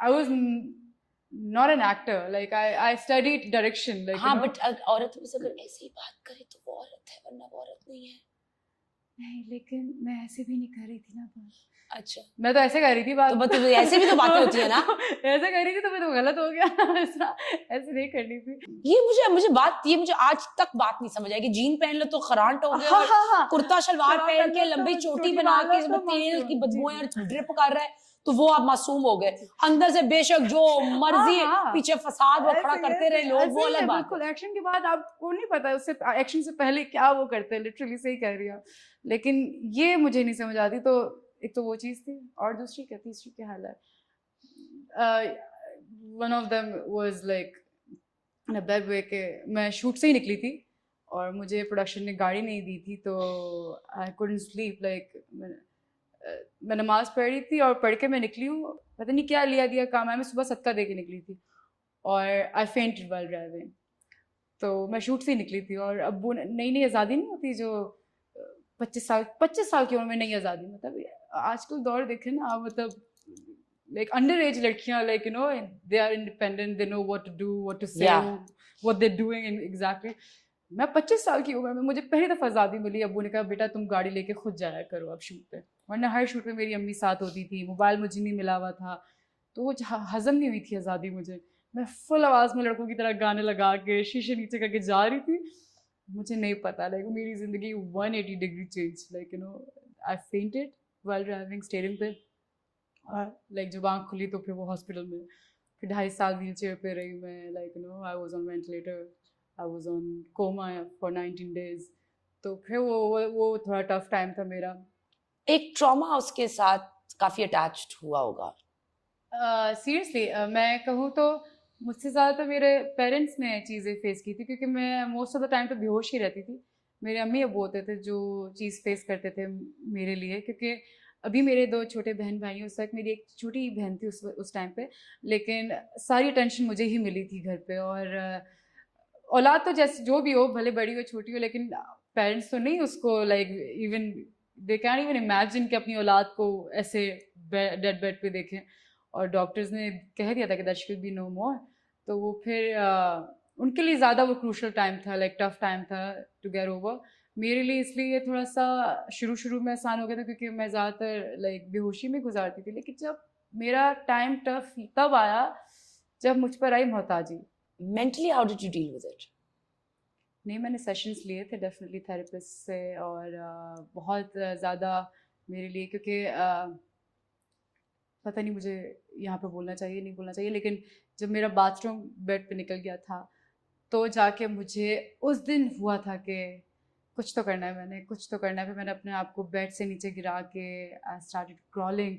I was not an actor. Like I studied direction. Like हाँ, but औरत से अगर ऐसे ही बात करे तो वो औरत है, वरना वो औरत नहीं है। नहीं, लेकिन मैं ऐसे भी नहीं कर रही थी ना बात। अच्छा, मैं तो ऐसे कर रही थी बात। तो मतलब ऐसे भी तो बातें होती है ना। ऐसे कर रही थी तो मैं तो गलत हो गया। ऐसे नहीं करनी थी। ये मुझे आज तक बात नहीं समझ आई कि जीन पहन लो तो खरांट हो गया, और कुर्ता शलवार पहन के लंबी चोटी बना के इसमें तेल की बदबू और ड्रिप कर रहा है तो वो आप मासूम हो गए। अंदर से बेशक जो मर्जी पीछे फसाद वो खड़ा करते रहे लोग, वो अलग बात है। बिल्कुल, एक्शन के बाद आपको नहीं पता उससे, एक्शन से पहले क्या वो करते हैं। लिटरली सही कह रही है, लेकिन ये मुझे नहीं समझ आती। तो एक तो वो चीज़ थी, और दूसरी क्या, तीसरी क्या हाल है। One of them was like in a bad way के मैं शूट से ही निकली थी और मुझे प्रोडक्शन ने गाड़ी नहीं दी थी, तो आई कुडंट स्लीप। लाइक मैं नमाज पढ़ रही थी और पढ़ के मैं निकली हूँ, पता नहीं क्या लिया दिया काम है, मैं सुबह सदका दे के निकली थी और आई फेंटेड व्हाइल ड्राइविंग। तो मैं शूट से ही निकली थी और अब वो नई नई आज़ादी नहीं होती जो 25 साल की उम्र में नई आज़ादी, मतलब आजकल दौर देखे ना, मतलब like underage लड़कियां, like you know, they are independent, they know what to do, what to say, what they're doing exactly. मैं 25 साल की उम्र में मुझे पहली दफ़ा आज़ादी मिली। अब्बू ने कहा बेटा तुम गाड़ी लेके खुद जाया करो अब शूट पे, वरना हर शूट पे मेरी अम्मी साथ होती थी, मोबाइल मुझे नहीं मिला हुआ था, तो वो हज़म नहीं हुई थी आज़ादी मुझे। मैं फुल आवाज़ में लड़कों की तरह गाने लगा के शीशे नीचे करके जा रही थी। मुझे नहीं पता, लाइक मेरी ज़िंदगी 180 degree change. Like you know, I fainted while driving steering पे, और लाइक जब आँख खुली तो फिर वो हॉस्पिटल में, फिर 2.5 साल व्हील चेयर पे रही मैं। Like you know, I was on ventilator, I was on coma for 19 days। तो फिर वो थोड़ा टफ टाइम था मेरा। एक ट्रॉमा उसके साथ काफी अटैच्ड हुआ होगा। सीरियसली मैं कहूँ तो मुझसे ज़्यादा तो मेरे पेरेंट्स ने चीज़ें फेस की थी, क्योंकि मैं मोस्ट ऑफ द टाइम तो बेहोश ही रहती थी। मेरे अम्मी अब्बू होते थे जो चीज़ फेस करते थे मेरे लिए, क्योंकि अभी मेरे 2 छोटे बहन भाई हैं, उस वक्त मेरी एक छोटी बहन थी उस टाइम पे, लेकिन सारी टेंशन मुझे ही मिली थी घर पे। और औलाद तो जैसे जो भी हो, भले बड़ी हो छोटी हो, लेकिन पेरेंट्स तो नहीं उसको like even they can even imagine कि अपनी औलाद को ऐसे डेड बेड पे देखें। और डॉक्टर्स ने कह दिया था कि that she will be no more. तो वो फिर उनके लिए ज़्यादा वो क्रूशल टाइम था, लाइक टफ टाइम था टू गेट ओवर। मेरे लिए इसलिए थोड़ा सा शुरू में आसान हो गया था, क्योंकि मैं ज़्यादातर लाइक बेहोशी में गुजारती थी। लेकिन जब मेरा टाइम टफ तब आया जब मुझ पर आई मोहताजी। Mentally how did you deal with it? नहीं, मैंने सेशंस लिए थे डेफिनेटली थेरेपिस्ट से, और बहुत ज़्यादा मेरे लिए, क्योंकि पता नहीं मुझे यहाँ पे बोलना चाहिए नहीं बोलना चाहिए, लेकिन जब मेरा बाथरूम बेड पे निकल गया था तो जाके मुझे उस दिन हुआ था कि कुछ तो करना है, मैंने कुछ तो करना है। फिर मैंने अपने आप को बेड से नीचे गिरा के आई स्टार्टेड क्रॉलिंग,